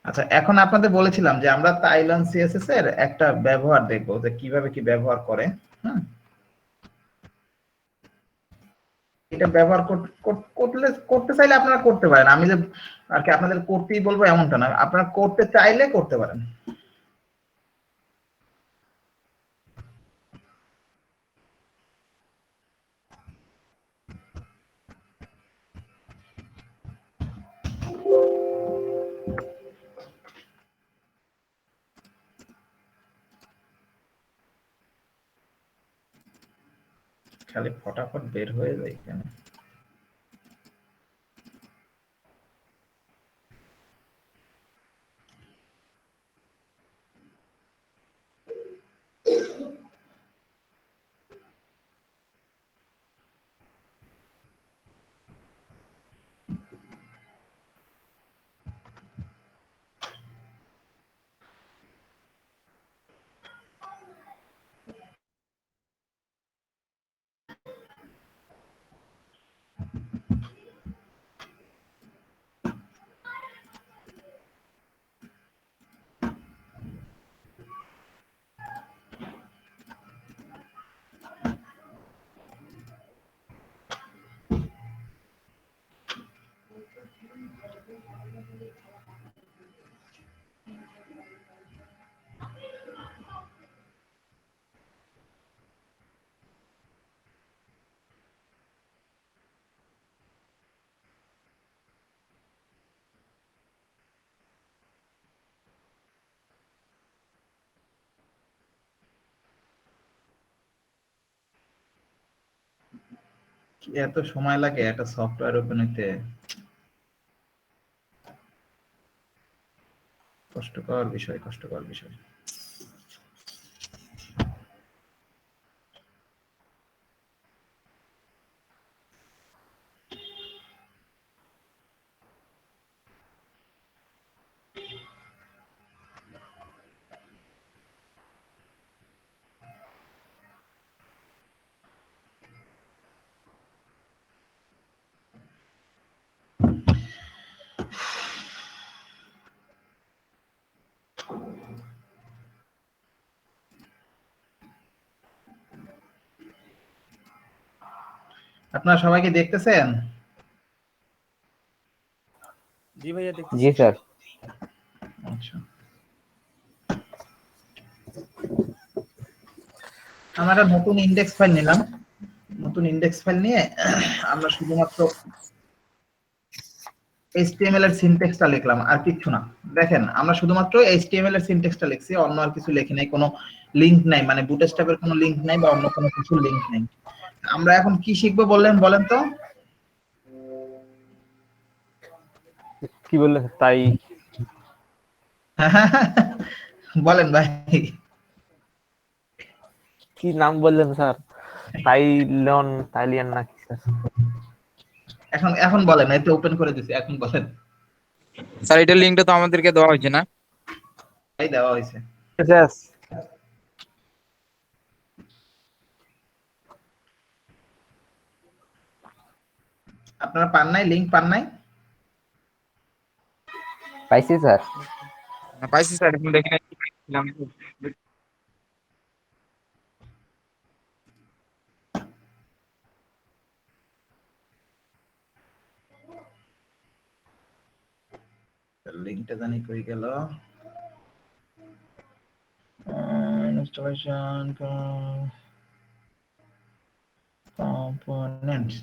আচ্ছা, এখন আপনাদের বলেছিলাম যে আমরা তাইলন সিএসএস এর একটা ব্যবহার দেখবো যে কিভাবে কি ব্যবহার করে। হুম, এটা ব্যবহার করতে চাইলে আপনারা করতে পারেন। আমি যে আর কি আপনাদের করতেই বলবো এমনটা না, আপনারা করতে চাইলে করতে পারেন। খালি ফটাফট বের হয়ে যায় কেন? এত সময় লাগে একটা সফটওয়্যার ওপেন হইতে? কষ্টকর বিষয়, কষ্টকর বিষয়। আপনারা সবাইকে দেখতেছেন? জি ভাইয়া দেখতেছি। জি স্যার। আচ্ছা, আমরা একটা নতুন ইন্ডেক্স ফাইল নিলাম। নতুন ইন্ডেক্স ফাইল নিয়ে আমরা শুধুমাত্র HTML এর সিনট্যাক্সটা লিখলাম, আর কিচ্ছু না। দেখেন, আমরা শুধুমাত্র HTML এর সিনট্যাক্সটা লিখছি, অন্য আর কিছু লিখি নাই। কোনো লিংক নাই, মানে বুটস্ট্র্যাপের কোনো লিংক নাই বা অন্য কোনো কিছু লিংক নাই। আমরা এখন কি শিখবো বলেন তো? কি বললেন তাই? বলেন ভাই। কি নাম বললেন স্যার? তাইলিয়ান নাকি স্যার? এখন বলেন, এতে ওপেন করে দিছি, এখন বলেন। স্যার এটার লিংকটা তো আমাদেরকে দেওয়া হয়েছে না? এই দেওয়া হয়েছে। এসএস আপনারা পান নাই? লিংক পান নাই? পাইছি স্যার। পাইছি স্যার, এখন দেখে নিলাম। লিংকটা জানি কই গেল। Installation components.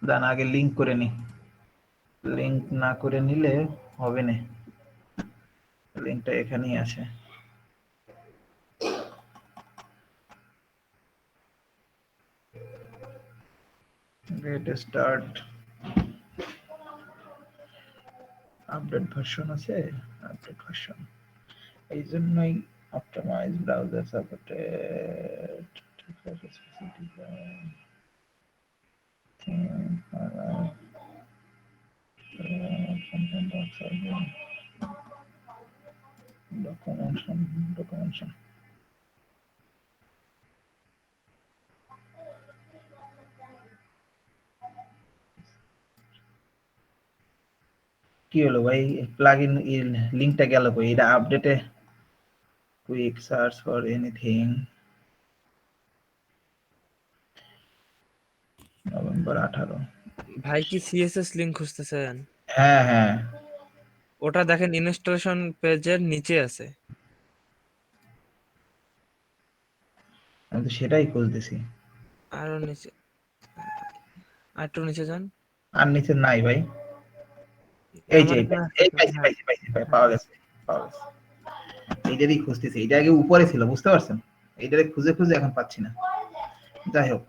দান আগে লিংক করে নি। লিংক না করে নিলে হবে না। লিংকটা এখানেই আছে। Get start. আপডেট ভার্সন আছে, আপডেট ভার্সন। এই জন্যই অপটিমাইজ ব্রাউজার সাপোর্টেড documentation. কি হলো ভাই, প্লাগইন লিংকটা গেল কই? এটা আপডেটে quick search for anything November 18। ভাই কি সিএসএস লিংক খুঁজতেছেন? হ্যাঁ হ্যাঁ, ওটা দেখেন ইনস্টলেশন পেজের নিচে আছে। আমি তো সেটাই খুঁজতেছি। আরো নিচে, আর একটু নিচে যান। আর নিচে নাই ভাই। এই যে আমার এইটা, এখানে এই আছে তো, পাইছি ভাই, হ্যাঁ পাওয়া হ্যাঁ। গেছে, পাওয়া গেছে। এইটারই খুঁজতেছি, এটা আগে উপরে ছিল, বুঝতে পারছেন? এইটারে খুঁজে খুঁজে এখন পাচ্ছি না। যাই হোক,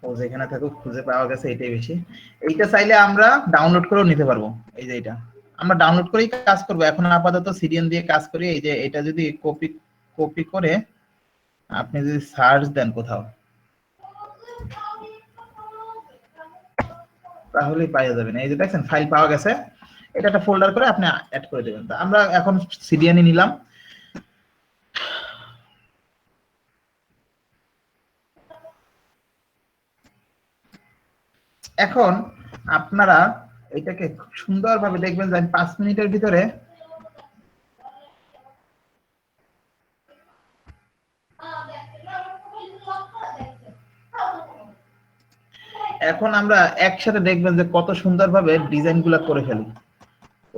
ও যেখানে থাকুক খুঁজে পাওয়া গেছে, এটাই বেশি। এইটা চাইলে আমরা ডাউনলোড করেও নিতে পারবো। এই যে এটা আমরা ডাউনলোড করেই কাজ করবো এখন, আপাতত সিডিএন দিয়ে কাজ করি। এই যে এটা যদি কপি কপি করে আপনি যদি সার্চ দেন কোথাও, তাহলেই পাওয়া যাবেন। এই যে দেখছেন ফাইল পাওয়া গেছে, এটা একটা ফোল্ডার করে আপনি অ্যাড করে দেবেন। তো আমরা এখন সিডিএনই নিলাম। এখন আপনারা এটাকে খুব সুন্দরভাবে দেখবেন যে 5 মিনিটের ভিতরে এখন আমরা একসাথে দেখবেন যে কত সুন্দরভাবে ডিজাইন গুলা করে ফেলি।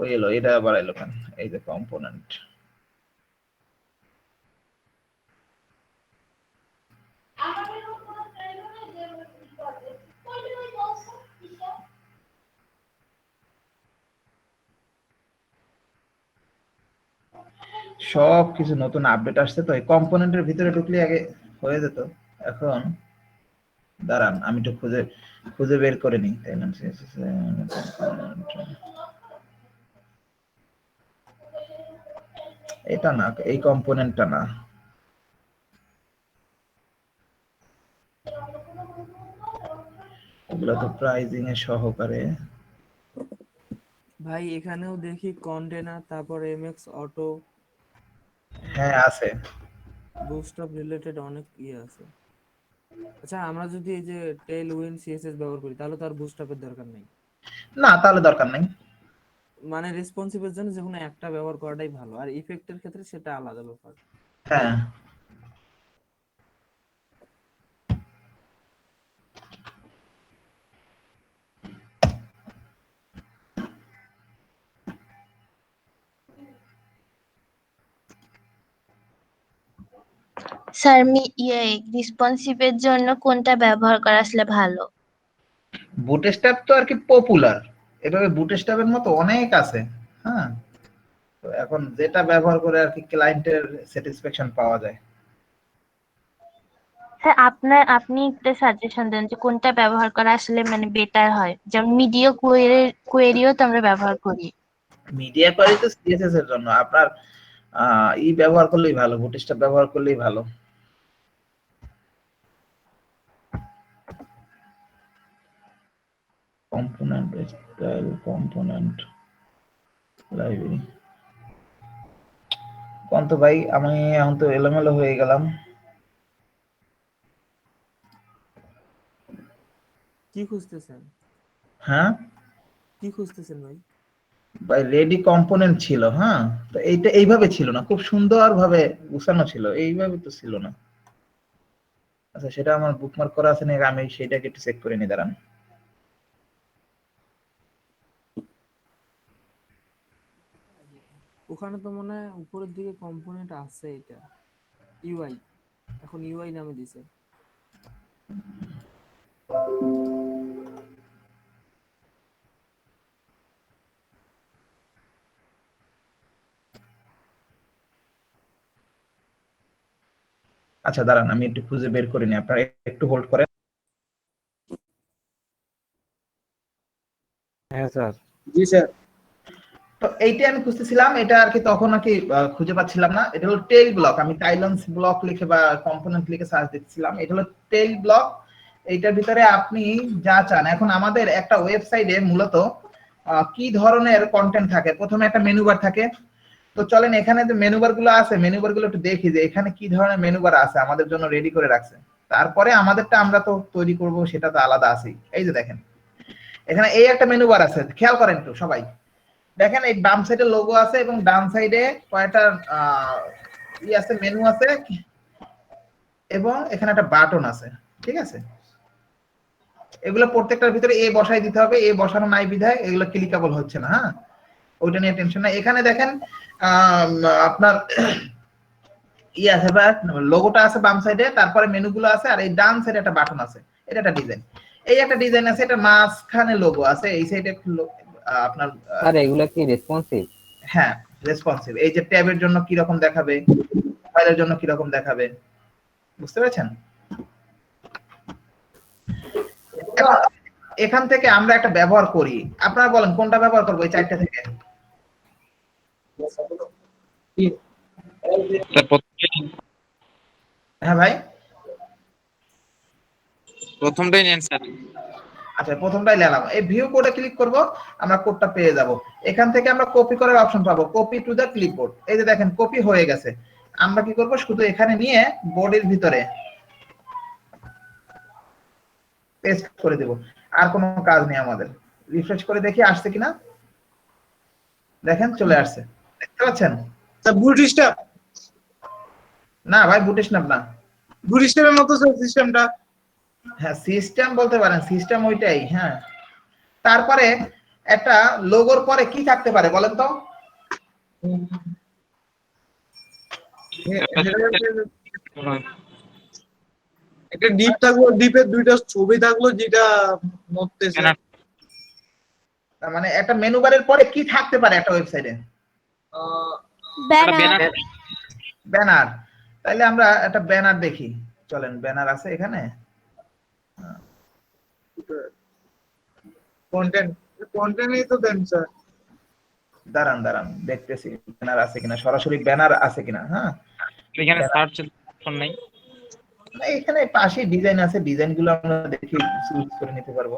ওই এলো, এটা আবার এলো কেন? এই যে কম্পোনেন্ট, সব কিছু নতুন আপডেট আসছে। তো এই কম্পোনেন্টের ভিতরে ঢুকলে আগে হয়ে যেত। এখন দাঁড়ান, আমি একটু খুঁজে খুঁজে বের করে নিই। এটা না, এই কম্পোনেন্টটা না। এগুলো তো প্রাইজিং এর সহকারে। ভাই এখানেও দেখি কন্টেনার, তারপর এমএক্স অটো, হ্যাঁ আছে। বুটস্ট্র্যাপ রিলেটেড অনেক ইয়ে আছে। আচ্ছা, আমরা যদি এই যে টেল উইন সিএসএস ব্যবহার করি তাহলে তো আর বুটস্ট্র্যাপের দরকার নেই। না, তাহলে দরকার নাই। মানে রেসপন্সিভের জন্য যেকোনো একটা ব্যবহার করাটাই ভালো, আর ইফেক্টের ক্ষেত্রে সেটা আলাদা ব্যাপার। হ্যাঁ, স্যার রেসপন্সিভের জন্য কোনটা ব্যবহার করা আসলে ভালো? বুটস্ট্র্যাপ তো আর কি পপুলার, এভাবে বুটস্ট্র্যাপের মতো অনেক আছে। হ্যাঁ, তো এখন যেটা ব্যবহার করে আর কি ক্লায়েন্টের স্যাটিসফ্যাকশন পাওয়া যায়। স্যার আপনি একটা সাজেশন দেন যে কোনটা ব্যবহার করা আসলে মানে বেটার হয়, যেমন মিডিয়া কোয়েরিও তো আমরা ব্যবহার করি। মিডিয়া কোয়ারি তো সিএসএস এর জন্য, আপনার ই ব্যবহার করলেই ভালো, বুটস্ট্র্যাপ ব্যবহার করলেই ভালো। Component style, component library. কোন তো ভাই, আমি এখন তো এলোমেলো হয়ে গেলাম। কি খুঁজতেছেন? হ্যাঁ কি খুঁজতেছেন ভাই? ভাই, রেডি কম্পোনেন্ট ছিল। হ্যাঁ, তো এইটা এইভাবে ছিল না, খুব সুন্দর ভাবে গুছানো ছিল, এইভাবে তো ছিল না। আচ্ছা, সেটা আমার বুকমার্ক করা আছে নাকি, আমি সেটাকে একটু চেক করে নি, দাঁড়ান। ওখানে তো মনে হয় উপরের দিকে কম্পোনেন্ট আছে, এটা ইউআই, এখন ইউআই নামে দিছে। আচ্ছা দাঁড়ান, আমি একটু খুঁজে বের করে নি, আপনারা একটু হোল্ড করেন। হ্যাঁ স্যার। জি স্যার। তো এইটা আমি খুঁজতেছিলাম, এটা আর কি তখন আর কি খুঁজে পাচ্ছিলাম না। এটা হলো টেইল ব্লক, আমি টাইলন্স ব্লক লিখে বা কম্পোনেন্ট লিখে সার্চ দিচ্ছিলাম। এটা হলো টেইল ব্লক। এইটার ভিতরে আপনি যা চান, এখন আমাদের একটা ওয়েবসাইটে মূলত কি ধরনের কন্টেন্ট থাকে, প্রথমে একটা মেনু বার থাকে। তো চলেন এখানে যে মেনু বার গুলো আছে, মেনু বার গুলো একটু দেখি যে এখানে কি ধরনের মেনু বার আছে আমাদের জন্য রেডি করে রাখছে। তারপরে আমাদেরটা আমরা তো তৈরি করব, সেটা তো আলাদা আছেই। এই যে দেখেন, এখানে এই একটা মেনু বার আছে, খেয়াল করেন একটু সবাই। দেখেন এই বাম সাইডে লোগো আছে এবং ডান সাইডে কয়টা আছে, মেনু আছে এবং এখানে একটা বাটন আছে, ঠিক আছে? এগুলো প্রত্যেকটার ভিতরে এ বসাই দিতে হবে, এ বসানো নাই বিধায় এগুলো ক্লিকেবল হচ্ছে না। হ্যাঁ, ওইটা নিয়ে টেনশন নাই। এখানে দেখেন আপনার আছে, লোগোটা আছে বাম সাইডে, তারপরে মেনুগুলো আছে, আর এই ডান সাইডে একটা বাটন আছে। এটা একটা ডিজাইন, এই একটা ডিজাইন আছে, এটা মাঝখানে লোগো আছে, এই সাইডে আপনার স্যার এগুলা কি রেসপন্সিভ? হ্যাঁ রেসপন্সিভ। এই যে ট্যাবের জন্য কি রকম দেখাবে, ফাইলের জন্য কি রকম দেখাবে, বুঝতে পেরেছেন? এখান থেকে আমরা একটা ব্যবহার করি, আপনারা বলেন কোনটা ব্যবহার করবো এই চারটা থেকে? হ্যাঁ ভাই, প্রথমটাই নেন স্যার। আচ্ছা প্রথমটাই নিলাম। এই ভিউ কোডে ক্লিক করব, আমরা কোডটা পেয়ে যাব। এখান থেকে আমরা কপি করার অপশন পাবো, কপি টু দা ক্লিপবোর্ড। এই যে দেখেন কপি হয়ে গেছে। আমরা কি করব, শুধু এখানে নিয়ে বডির ভিতরে পেস্ট করে দেব, আর কোনো কাজ নেই আমাদের। রিফ্রেশ করে দেখি আসছে কিনা। দেখেন চলে আসছে, দেখতে পাচ্ছেন? বুট স্ট্র্যাপ, না ভাই বুট স্ন্যাপ না, বুট স্ট্র্যাপের মতো সিস্টেমটা। হ্যাঁ সিস্টেম বলতে পারেন, সিস্টেম ওইটাই। হ্যাঁ, তারপরে একটা লোগোর পরে কি থাকতে পারে বলেন তো? একটা ডিপ থাকলো, ডিপের দুইটা ছবি থাকলো যেটা নড়তেছে। তার মানে একটা মেনু বারের পরে কি থাকতে পারে একটা ওয়েবসাইটে? ব্যানার। তাইলে আমরা একটা ব্যানার দেখি, চলেন ব্যানার আছে এখানে। কন্টেন্টই তো দেন স্যার। দাঁড়ান দাঁড়ান দেখতেছি ব্যানার আছে কিনা, সরাসরি ব্যানার আছে কিনা। হ্যাঁ, এখানে সার্চ অপশন নাই। না, এখানে পাশে ডিজাইন আছে, ডিজাইন গুলো আমরা দেখি চুজ করে নিতে পারবো।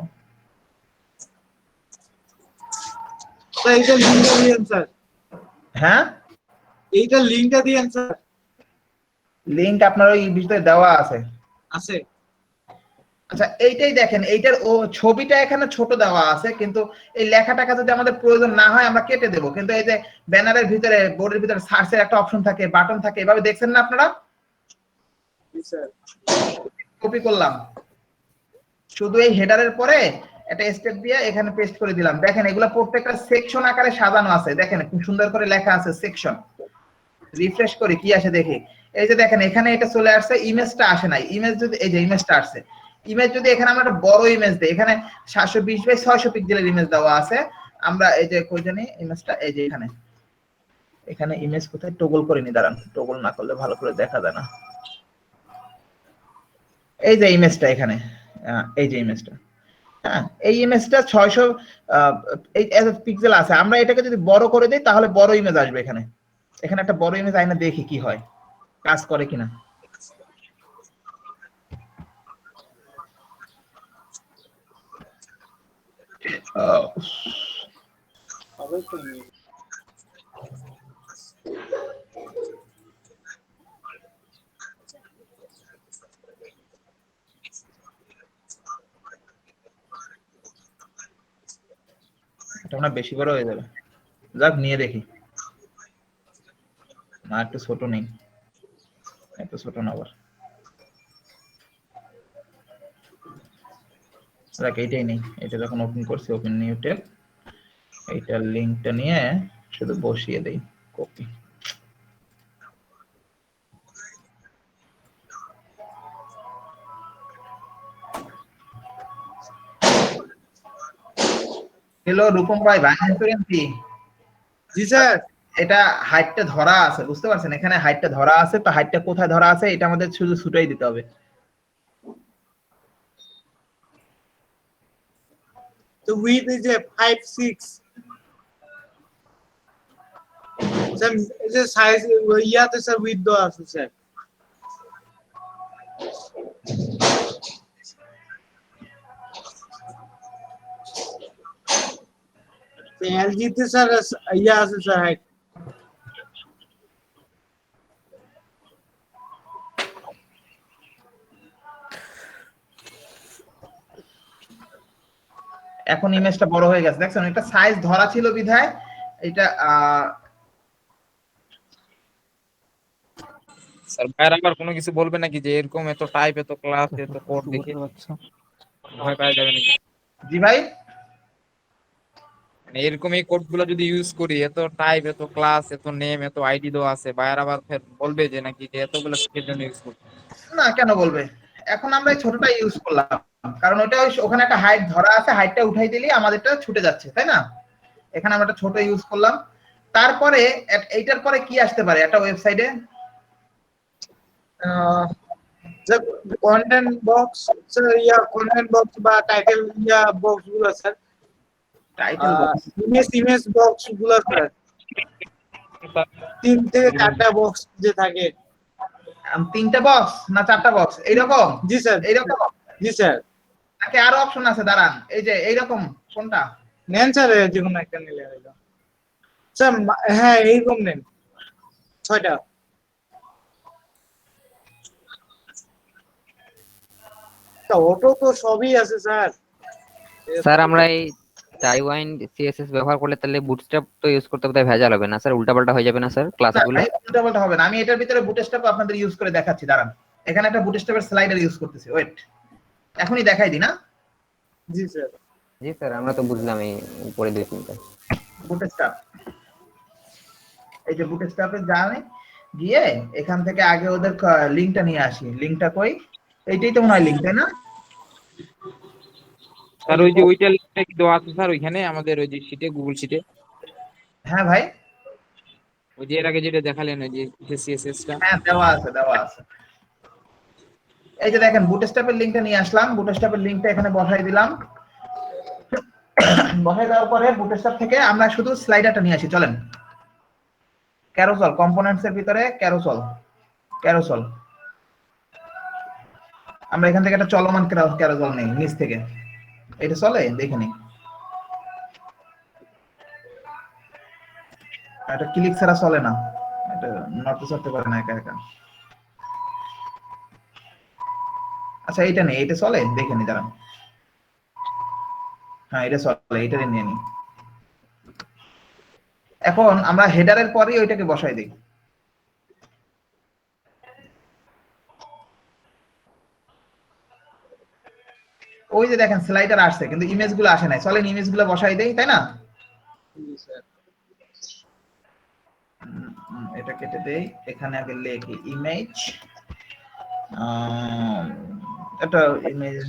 স্যার এইটা লিংকটা দিয়েন স্যার, হ্যাঁ এইটা লিংকটা দিয়েন স্যার। লিংক আপনার ওই ভিতরে দেওয়া আছে। আছে। আচ্ছা এইটাই দেখেন, এইটার ও ছবিটা এখানে ছোট দেওয়া আছে, কিন্তু এই লেখাটাকে যদি আমাদের প্রয়োজন না হয় আমরা কেটে দেবো। কিন্তু এই যে ব্যানারের ভিতরে, বোর্ডের ভিতরে সার্চের একটা অপশন থাকে, বাটন থাকে, এভাবে দেখছেন না আপনারা? কপি করলাম, শুধু এই হেডারের পরে একটা স্টেপ দিয়ে এখানে পেস্ট করে দিলাম। দেখেন এগুলো প্রত্যেকটা সেকশন আকারে সাজানো আছে, দেখেন খুব সুন্দর করে লেখা আছে সেকশন। রিফ্রেশ করি কি আসে দেখি। এই যে দেখেন এখানে এটা চলে আসছে, ইমেজটা আসে নাই। ইমেজ যদি, এই যে ইমেজটা আসছে, ইমেজ যদি এখানে আমরা একটা বড় ইমেজ দেই, এখানে 720 বাই 600 পিক্সেলের ইমেজ দেওয়া আছে। আমরা এই যে কই জানি ইমেজটা, এই যে এখানে, এখানে ইমেজ কোথায় টগল করে নি, দাঁড়ান টগল না করলে ভালো করে দেখা যায় না। এই যে ইমেজটা এখানে, এই যে ইমেজটা, হ্যাঁ এই ইমেজটা 600 পিক্সেল আছে। আমরা এটাকে যদি বড় করে দিই তাহলে বড় ইমেজ আসবে এখানে। এখানে একটা বড় ইমেজ আইনা দেখি কি হয়, কাজ করে কিনা। এটা না বেশি বড় হয়ে যাবে, যাক নিয়ে দেখি। না একটু ছোট নেই, এত ছোট না আবার, যাক এইটাই নেই। এটা যখন ওপেন করছি, ওপেন নিউ ট্যাব, এইটার লিংকটা নিয়ে শুধু বসিয়ে দেই, কপি। হ্যালো রূপম ভাই, ভাই কি? জি স্যার। এটা হাইটটা ধরা আছে, বুঝতে পারছেন? এখানে হাইটটা ধরা আছে, তো হাইটটা কোথায় ধরা আছে এটা আমাদের শুধু ছুটাই দিতে হবে। তো উইথ ইজ এ 5-6 স্যার, এই যে সাইজ ইয়াতে স্যার উইথ দেওয়া আছে স্যার। এলজিতে স্যার ইয়া আছে স্যার হাইট। এখন ইমেজটা বড় হয়ে গেছে, দেখছেন এটা সাইজ ধরা ছিল বিধায় এটা স্যার ভাইয়ের আবার কোনো কিছু বলবে নাকি যে এরকম এত টাইপ এত ক্লাস এত কোড দেখে ভয় পাওয়া যাবে নাকি? জি ভাই মানে এরকম এই কোড গুলো যদি ইউজ করি, এত টাইপ এত ক্লাস এত নেম এত আইডি দেওয়া আছে, ভাইয়ের আবার ফের বলবে যে নাকি যে এতগুলো কিসের জন্য ইউজ করতে? না কেন বলবে, এখন আমরা এই ছোটটা ইউজ করলাম কারণ ওটা ওখানে একটা হাইট ধরা আছে, হাইটটা উঠাই দিলেই আমাদেরটা ছুটে যাচ্ছে, তাই না? এখানে আমরা একটা ছোট ইউজ করলাম। তারপরে এইটার পরে কি আসতে পারে একটা ওয়েবসাইটে? Sir content box, sir content box বা টাইটেল বক্স গুলো sir, title box, image box গুলো স্যার, 3 থেকে 4টা বক্স যে থাকে। 3টা বক্স না 4টা বক্স এইরকম? জি স্যার, এইরকম জি স্যার। নাকি আরো অপশন আছে? দাঁড়ান, এই যে এইরকম কোনটা? নেন স্যার, যে কোনো একটা নিলে হলো স্যার। হ্যাঁ এইরকম নেন, 6টা। অটো তো সবই আছে স্যার। স্যার আমরা এই টাইওয়াইন সিএসএস ব্যবহার করলে তাহলে বুটস্ট্র্যাপ তো ইউজ করতে বোধহয় ভেজাল হবে না স্যার? উল্টাপাল্টা হয়ে যাবে না স্যার না ক্লাসগুলো? ভাই উল্টাপাল্টা হবে না, আমি এটার ভিতরে বুটস্ট্র্যাপ আপনাদের ইউজ করে দেখাচ্ছি, দাঁড়ান। এখানে একটা বুটস্ট্র্যাপের স্লাইডার ইউজ করতেছি, ওয়েট এখনই দেখাই দিই না। জি স্যার। জি স্যার, আমরা তো বুঝলাম এই উপরে 2-3টা। বুটস্ট্র্যাপ, এই যে বুটস্ট্র্যাপে যাই, গিয়ে এখান থেকে আগে ওদের লিংকটা নিয়ে আসি। লিংকটা কই? এইটাই তো মনে হয় লিংক, তাই না? স্যার ওই যে ওইটা লিঙ্কটা কি দেওয়া আছে স্যার ওইখানে আমাদের ওই যে শিটে, গুগল শিটে? হ্যাঁ ভাই, ওই যে এর আগে যেটা দেখালেন ওই যে সিএসএস টা। হ্যাঁ দেওয়া আছে, দেওয়া আছে। এই যে দেখেন বুটস্ট্র্যাপের লিংকটা নিয়ে আসলাম, বুটস্ট্র্যাপের লিংকটা এখানে বসাই দিলাম। বসাই দেওয়ার পরে বুটস্ট্র্যাপ থেকে আমরা শুধু স্লাইডারটা নিয়ে আসি, চলেন। ক্যারোসল কম্পোনেন্টস এর ভিতরে ক্যারোসল, ক্যারোসল আমরা এখান থেকে একটা চলমান ক্যারোসল নেই নিচ থেকে। এটা চলে দেখে নিই, এটা ক্লিক ছাড়া চলে না, এটা নড়তে চড়তে পারে না একা একা। আচ্ছা এটা নেই, এটা চলে দেখে নি, দাঁড়ান। হ্যাঁ এটা চলে, এটারে নিয়ে নি। এখন আমরা হেডারের পরেই ওইটাকে বসাই দিই। ওই যে দেখেন স্লাইডার আসছে কিন্তু ইমেজ গুলো আসে নাই, চলেন ইমেজ গুলো বসাই দেই, তাই না? এটা কেটে দেই, এখানে আগে লিখি ইমেজ, এটা ইমেজ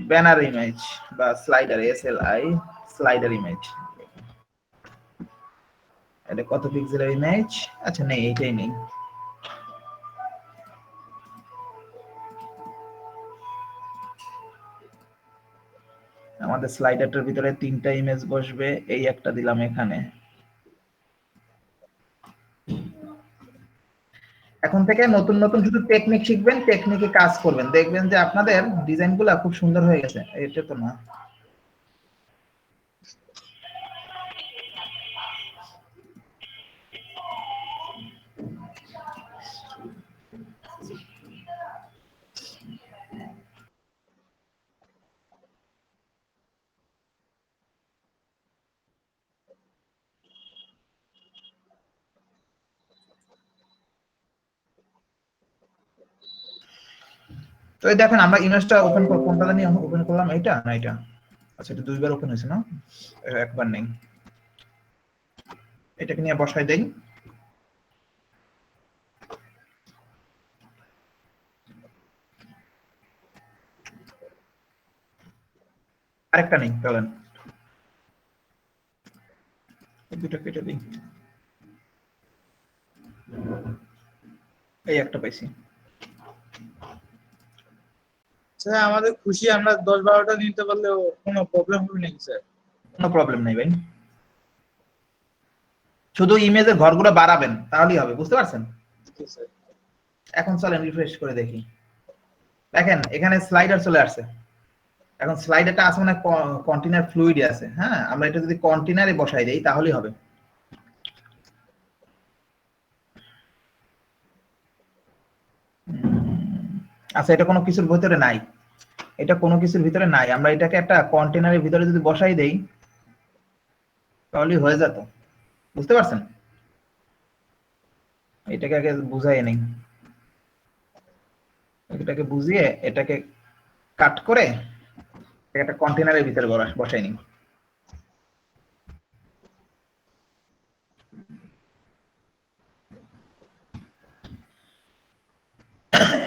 ব্যানার ইমেজ বা স্লাইডার, এসএলআই স্লাইডার ইমেজ। এটা কত পিক্সেলের ইমেজ? আচ্ছা নেই, এইটাই নেই। আমাদের স্লাইডারটার ভিতরে 3টা ইমেজ বসবে, এই একটা দিলাম এখানে। এখন থেকে নতুন নতুন শুধু টেকনিক শিখবেন, টেকনিকে কাজ করবেন, দেখবেন যে আপনাদের ডিজাইনগুলো খুব সুন্দর হয়ে গেছে। এটা তো না, তো এই দেখেন আমরা ইমেজটা ওপেন করব, কোনটা জানি ওপেন করলাম, এইটা না এটা? আচ্ছা এটা দুইবার ওপেন হয়েছে না, একবার নেই। এটাকে নিয়ে বসাই দেই। আরেকটা নেই, চলেন এই দুটো কেটে দিই। এই একটা পাইছি। স্যার আমাদের খুশি, আমরা 10-12টা নিতে পারলেও কোনো প্রবলেম হবে নাকি স্যার? কোনো প্রবলেম নাই ভাই, শুধু ইমেজের ঘরগুলো বাড়াবেন তাহলেই হবে, বুঝতে পারছেন? জি স্যার। এখন চলেন রিফ্রেশ করে দেখি, দেখেন এখানে স্লাইডার চলে আসছে। এখন স্লাইডারটা আছে মানে কন্টেইনার ফ্লুইড আছে, হ্যাঁ আমরা এটা যদি কন্টেইনারে বসাই দেই তাহলেই হবে। আচ্ছা এটা কোনো কিছুর ভিতরে নাই, এটা কোনো কিছুর ভিতরে নাই, আমরা এটাকে একটা কন্টেনারের ভিতরে যদি বসাই দেই তাহলে হয়ে যেত। বুঝতে পারছেন? এটাকে আগে বুঝাই নেই, এটাকে বুঝিয়ে এটাকে কাট করে একটা কন্টেনারের ভিতরে বসাই নিই।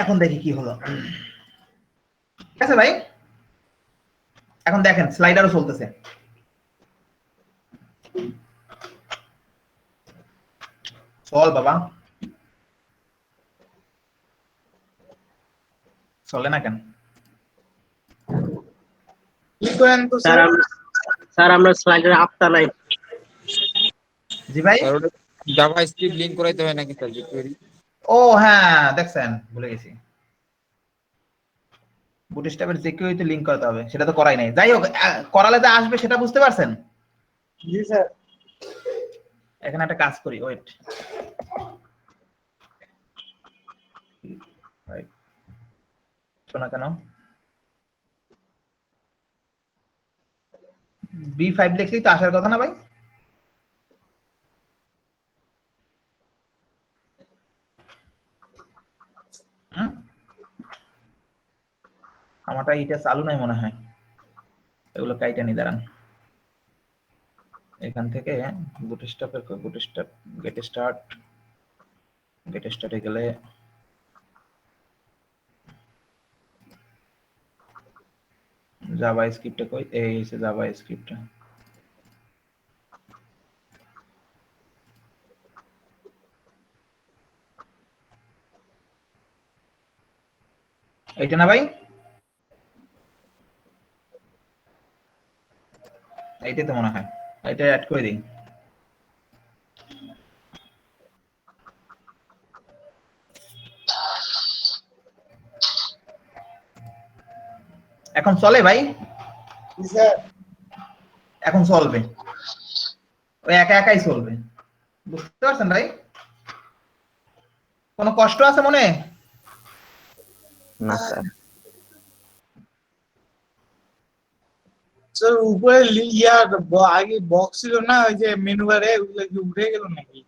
এখন দেখি কি হলো। ঠিক আছে ভাই, এখন দেখেন স্লাইডারও চলতেছে। চল বাবা, চলে না কেন? কি করেন তো স্যার স্যার? স্যার আমরা স্লাইডের আপটা নাই। জি ভাই। আর ওটা জাভা স্ক্রিপ্ট লিংক করাইতে হয় নাকি স্যার jQuery? ও হ্যাঁ, দেখছেন ভুলে গেছি, বুটস্ট্র্যাপের jQuery লিংক করতে হবে, সেটা তো করাই নাই। যাই হোক, করালে যা আসবে সেটা বুঝতে পারছেন। জি স্যার। এখানে একটা কাজ করি, ওয়েট, শোনা কেন B5 লিখলেই তো আসার কথা না ভাই? হুম? আমারটা এটা চালু নাই মনে হয়, এগুলো কাইটা নি, দাঁড়ান। এখান থেকে বুটস্ট্র্যাপের বুটস্ট্র্যাপ গেট স্টার্টে গেলে জাভা স্ক্রিপ্টে কই, এই হচ্ছে জাভা স্ক্রিপ্ট। এইটা না ভাই? এইটাই তো মনে হয়, এটা অ্যাড করে দিই। এখন চলে ভাই? জি স্যার। এখন চলবে, ওই একা একাই চলবে। বুঝতে পারছেন ভাই? কোনো কষ্ট আছে মনে? না স্যার। স্যার উপরে আগে বক্স ছিল না, ওই যে মেনু বারে, ওগুলো কি উঠে গেল নাকি?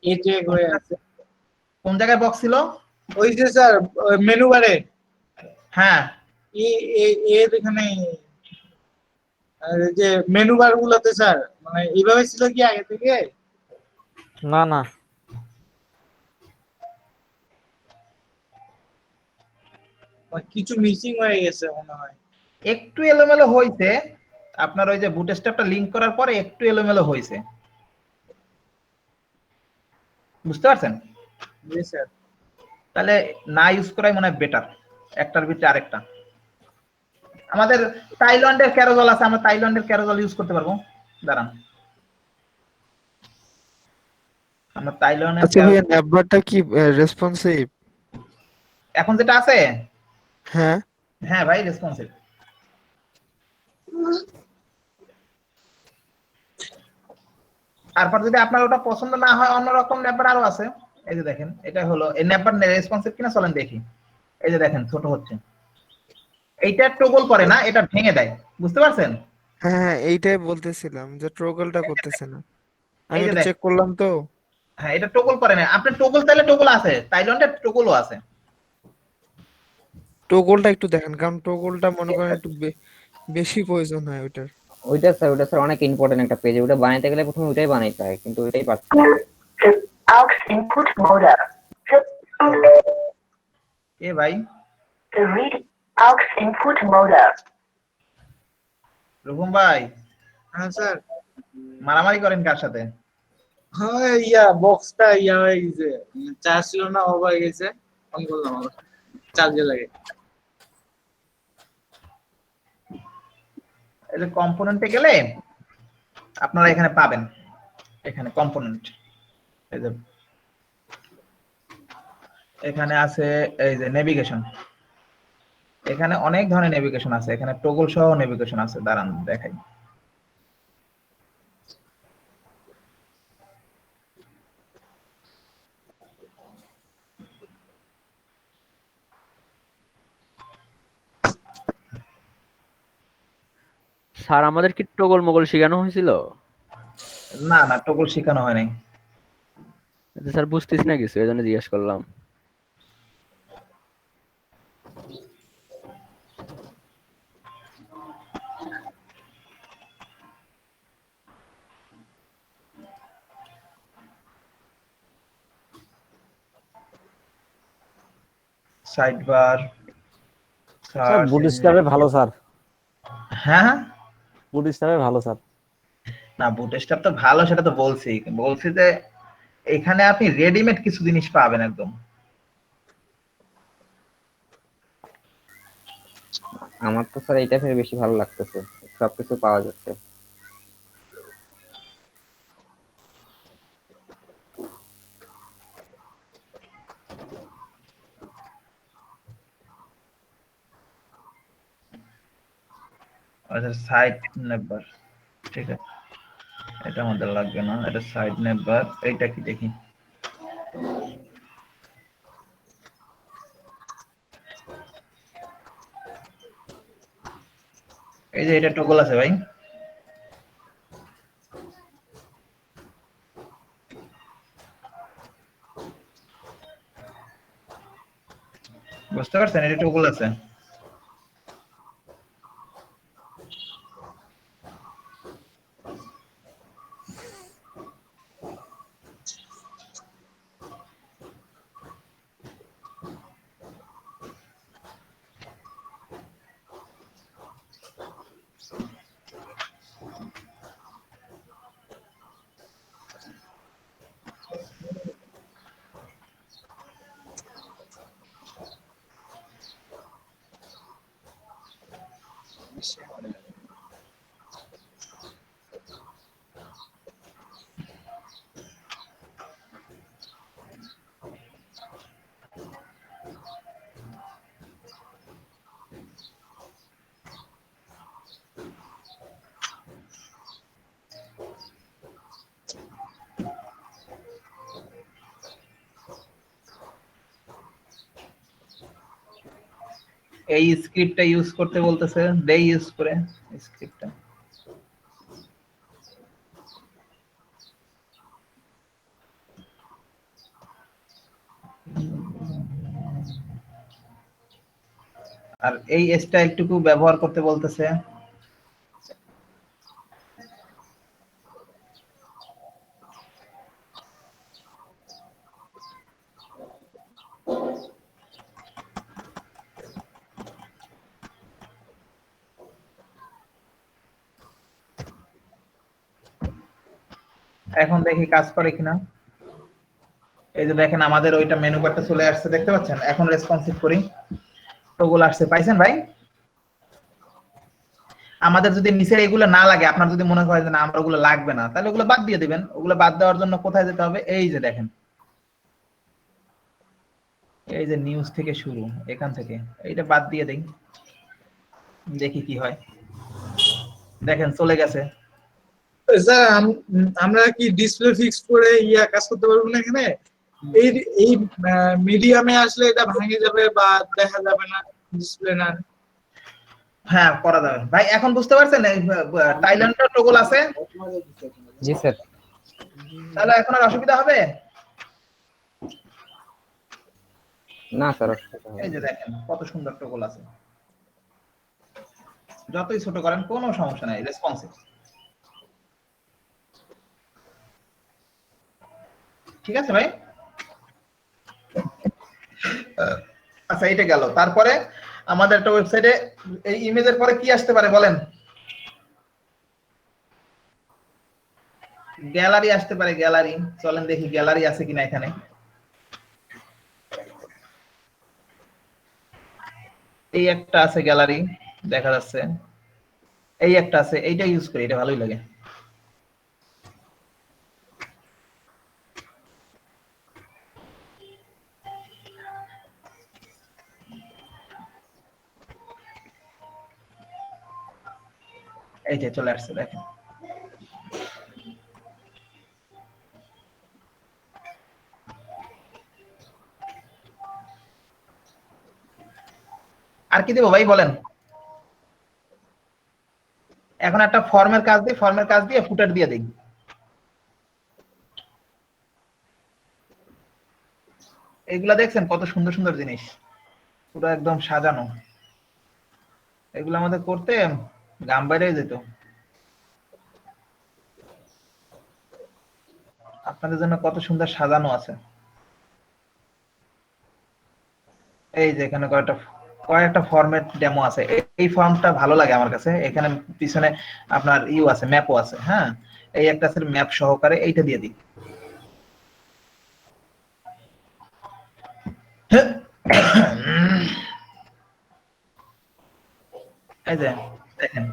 এই যে হয়ে আছে। কোন জায়গায় বক্স ছিল? ওই যে স্যার মেনু বারে, হ্যাঁ, এর এখানে এই যে মেনু বার গুলোতে স্যার, মানে এইভাবে ছিল কি আগে থেকে? না না, মানে কিছু মিসিং হয়ে গেছে মনে হয়। একটু এলোমেলো হয়েছে, আপনার ওই যে বুটস্ট্র্যাপটা লিংক করার পরে একটু এলোমেলো হয়েছে। বুঝতে পারছেন? জি স্যার। তাহলে না ইউজ করাই মনে হয় বেটার, একটার ভিতরে আরেকটা। আমাদের তাইল্যান্ডের ক্যারোজল আছে, আমরা তাইল্যান্ডের ক্যারোজল ইউজ করতে পারবো। দাঁড়ান, আমরা তাইল্যান্ডের আচ্ছা ভাইয়া ন্যাপবারটা কি রেসপন্সিভ? এখন যেটা আছে, হ্যাঁ। হ্যাঁ ভাই রেসপন্সিভ। তারপর যদি আপনার ওটা পছন্দ না হয়, অন্যরকম ন্যাপবার আরো আছে। এই যে দেখেন, এটা হলো এই ন্যাপবার রেসপন্সিভ কিনা, চলেন দেখি। এই যে দেখেন ছোট হচ্ছে, এইটা টগল করে না, এটা ভেঙে দেয়। বুঝতে পারছেন? হ্যাঁ হ্যাঁ, এইটাই বলতেছিলাম যে ট্রগলটা করতেছে না। আমি এই যে এটা দেখ, চেক করলাম তো। হ্যাঁ এটা টগল করে না। আপনার টগল চাইলে টগল আছে, তাইল্যান্ডের টগলও আছে। টগলটা একটু দেখেন, কারণ টগলটা মনে করেন একটু বেশি প্রয়োজন হয় ওইটার। ওইটা স্যার অনেক ইম্পর্টেন্ট একটা পেজ, ওটা বানাইতে গেলে প্রথমে ওইটাই বানাইতে হয়, কিন্তু ওইটাই পারছি না। aux input mode. এ ভাই, The read aux input mode. রুকুম ভাই, হ্যাঁ স্যার। মারামারি করেন কার সাথে? হ্যাঁ বক্সটা হয়ে গেছে, চার্জ ছিল না, অফ হয়ে গেছে, অন করলাম আবার, চার্জে লাগে। এই যে কম্পোনেন্টে গেলে আপনারা এখানে পাবেন, এখানে কম্পোনেন্ট, এই যে এখানে আছে এই যে নেভিগেশন। এখানে অনেক ধরনের নেভিগেশন আছে, এখানে টগল সহ নেভিগেশন আছে। দাঁড়ান দেখাই। স্যার আমাদের কি টগল মগল শেখানো হয়েছিল? না না, টগল শেখানো হয় নাই। স্যার বুঝতেছি না কিছু, এই জন্য জিজ্ঞেস করলাম। সাইড বার, স্যার বুটস্ট্র্যাপে ভালো স্যার, হ্যাঁ বুটস্ট্র্যাপে ভালো স্যার। না, বুটস্ট্র্যাপ তো ভালো, সেটা তো বলছি যে এখানে আপনি রেডিমেড কিছু জিনিস পাবেন একদম। আমার তো স্যার এইটা ফের বেশি ভালো লাগতেছে, সবকিছু পাওয়া যাচ্ছে। আচ্ছা, সাইড নেবার, ঠিক আছে, এটা আমাদের লাগবে না, এটা সাইড নেবার। এইটা কি দেখি, এই যে এটা টগল আছে ভাই, বুঝতে পারছেন? এটা টগল আছে। এই স্ক্রিপ্টটা ইউজ করতে বলতেছে, দেই ইউজ করে স্ক্রিপ্টটা। আর এই স্টাইলটুকু ব্যবহার করতে বলতেছে। এখন দেখি কাজ করে কিনা। এই যে দেখেন আমাদের ওইটা মেনু বারটা চলে আসছে, দেখতে পাচ্ছেন? এখন রেসপন্সিভ করি, ওগুলো আসছে, পাইছেন ভাই? আমাদের যদি নিচের এগুলো না লাগে, আপনার যদি মনে হয় যে না আমার ওগুলো লাগবে না, তাহলে ওগুলো বাদ দিয়ে দিবেন। ওগুলো বাদ দেওয়ার জন্য কোথায় যেতে হবে? এই যে দেখেন, এই যে নিউজ থেকে শুরু, এখান থেকে এইটা বাদ দিয়ে দেই, দেখি কি হয়। দেখেন চলে গেছে। স্যার আমরা কি ডিসপ্লে ফিক্স করে কাজ করতে পারবো না এখানে? এই এই মিডিয়ামে আসলে এটা ভেঙে যাবে বা দেখা যাবে না ডিসপ্লে না। হ্যাঁ, করা যাবে ভাই। এখন বুঝতে পারছেন টাইল্যান্ডটা টগল আছে? জি স্যার। তাহলে এখন আর অসুবিধা হবে না স্যার, এই যে দেখেন কত সুন্দর টগল আছে, যতই ছোট করেন কোনো সমস্যা নাই, রেসপন্সিভ। ঠিক আছে ভাই? আচ্ছা, এটা গেল। তারপরে আমাদের একটা ওয়েবসাইটে এই ইমেজের পরে কি আসতে পারে বলেন? গ্যালারি আসতে পারে, গ্যালারি। চলেন দেখি গ্যালারি আছে কিনা এখানে। এই একটা আছে গ্যালারি, দেখা যাচ্ছে। এই একটা আছে, এইটা ইউজ করি, এটা ভালোই লাগে। এই যে চলে আসছে, দেখেন। আর কি দেবো ভাই বলেন? এখন একটা ফর্মের কাজ দিয়ে ফুটার দিয়ে দিই। এগুলা দেখছেন কত সুন্দর সুন্দর জিনিস, পুরো একদম সাজানো। এগুলো আমাদের করতে গাম বাইরে যেত। আপনাদের জন্য কত সুন্দর সাজানো আছে। এই যে এখানে কয়েকটা ফর্মেট ডেমো আছে। এই ফর্মটা ভালো লাগে আমার কাছে। এখানে পিছনে আপনার আছে, ম্যাপও আছে। হ্যাঁ, এই একটা আছে ম্যাপ সহকারে, এইটা দিয়ে দিই। এই যে দেখেন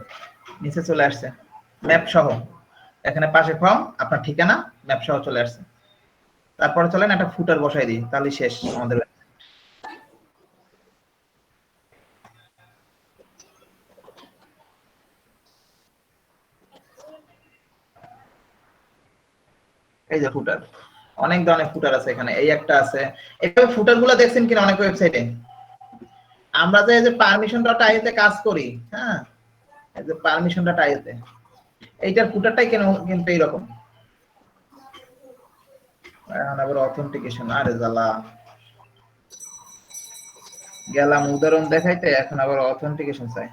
নিচে চলে আসছে ম্যাপ সহ। এখানে পাশে ফর্ম, আপনার ঠিকানা, ম্যাপ সহ চলে আসছে। তারপরে চলেন একটা ফুটার বসাই দিই, তাহলে শেষ আমাদের। এই যে ফুটার, অনেক ধরনের ফুটার আছে এখানে। এই একটা আছে। এইভাবে ফুটার গুলো দেখছেন কিনা অনেক ওয়েবসাইটে? আমরা যে এই যে পারমিশন ডট আইতে কাজ করি, হ্যাঁ, এই যে পারমিশন ডট আইতে, এইটার ফুটারটাই কিন্তু এইরকম। এখন আবার অথেন্টিকেশন, আরে জ্বালা, গেলাম উদাহরণ দেখাইতে, এখন আবার অথেন্টিকেশন চাই।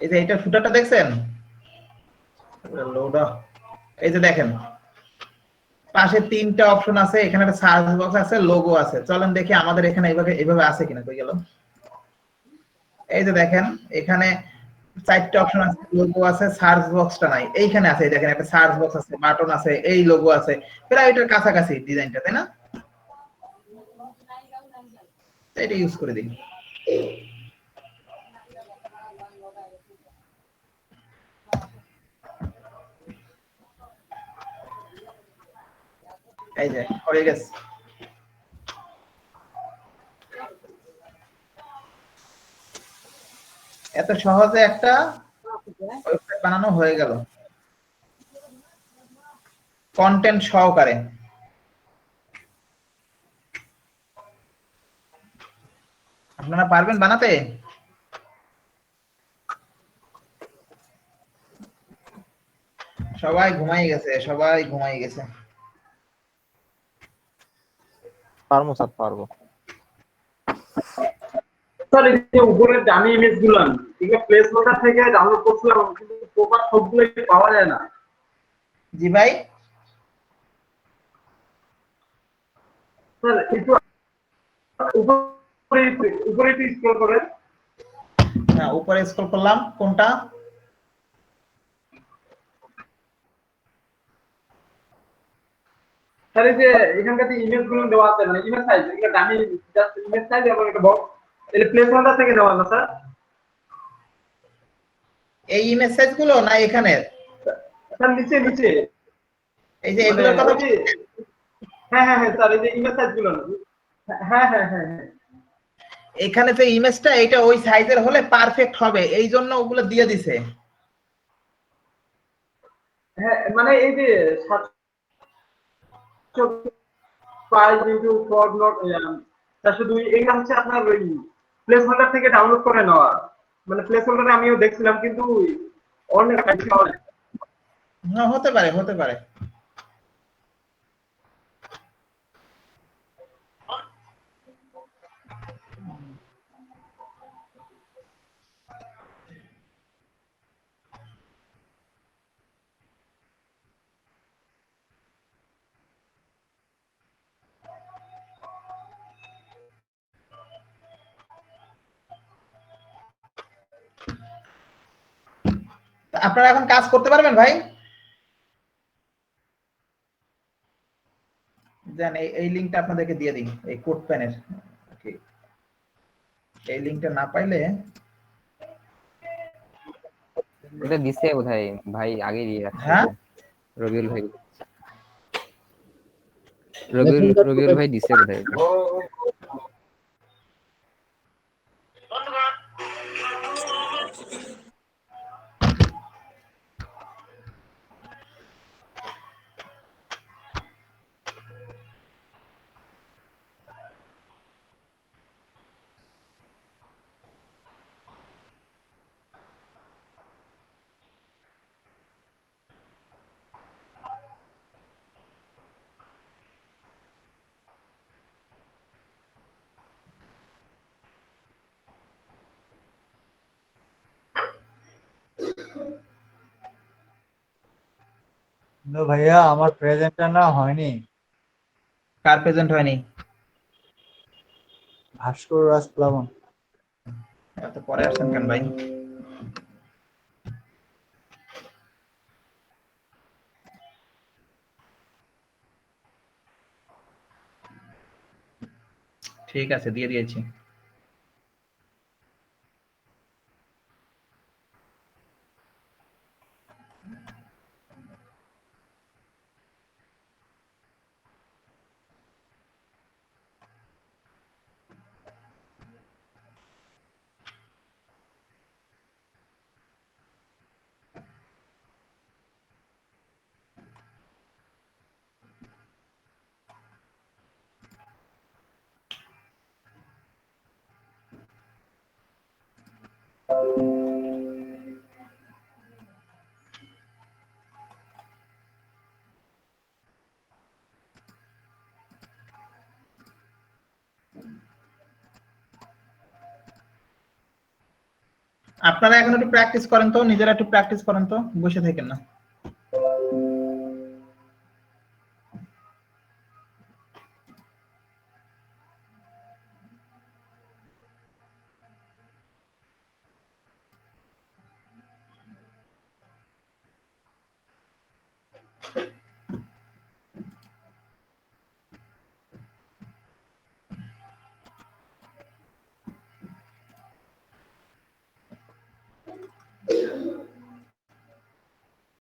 এই যে এইটার ফুটারটা দেখছেন? লোডা, এই যে দেখেন পাশে 3টা অপশন আছে। এখানে একটা সার্চ বক্স আছে, লোগো আছে। চলেন দেখি আমাদের এখানে এইভাবে আছে কিনা। কই গেল? এই যে দেখেন এখানে 4টা অপশন আছে, লোগো আছে, সার্চ বক্সটা নাই। এইখানে আছে, দেখেন একটা সার্চ বক্স আছে, বাটন আছে, এই লোগো আছে। প্রায় এটার কাছাকাছি ডিজাইনটা, তাই না? এটা ইউজ করে দিই। এই যে হয়ে গেছে। এত সহজে একটা ওয়েবসাইট বানানো হয়ে গেল, কন্টেন্ট সহকারে। আপনারা পারবেন বানাতে? সবাই ঘুমাই গেছে। পারবো স্যার, পারবো। স্যার এই যে উপরে ডামি ইমেজ গুলো ঠিক আছে প্লেস হোল্ডার থেকে ডাউনলোড করছিলাম, কিন্তু প্রপার সবগুলো পাওয়া যায় না। জি ভাই, স্যার একটু উপরে একটু স্ক্রল করেন। হ্যাঁ উপরে স্ক্রল করলাম। কোনটা? স্যার এই যে এখানকার ইমেজ গুলো দেওয়া আছে, মানে ইমেজ সাইজ, এটা ডামি জাস্ট ইমেজ সাইজ এবং একটা বক্স, এটা প্লেস হোল্ডার থেকে দেওয়া না স্যার? এই ইমেজ সাইজ গুলো না এখানে? স্যার নিচে এই যে এগুলোর কথা। হ্যাঁ স্যার এই যে ইমেজ সাইজ গুলো। হ্যাঁ এখানে যে ইমেজটা, এটা ওই সাইজের হলে পারফেক্ট হবে, এই জন্য ওগুলো দিয়ে দিছে। হ্যাঁ মানে এই যে 705x402 এইটা হচ্ছে আপনার ওই প্লেস হোল্ডার থেকে ডাউনলোড করে নেওয়া। মানে প্লেস হোল্ডারে আমিও দেখছিলাম, কিন্তু অনেক হ্যাঁ হতে পারে। আপনারা এখন কাজ করতে পারবেন ভাই? দেন এই লিংকটা আপনাদেরকে দিয়ে দিই, এই কোড প্যানের। এই লিংকটা না পাইলে এটা দিছে বোধহয় ভাই, আগে দিয়ে রাখছে। হ্যাঁ রবিউল ভাই। রবিউল ভাই দিছে বোধহয় এটা। ভাইয়া আমার প্রেজেন্টটা না হয়নি। কার প্রেজেন্ট হয়নি? ভাস্কর রাজ প্লাবন। এত পরে আসছেন কেন ভাই? ঠিক আছে, দিয়ে দিয়েছি। আপনারা এখন একটু প্র্যাকটিস করেন তো, নিজেরা একটু প্র্যাকটিস করেন তো, বসে থাকেন না।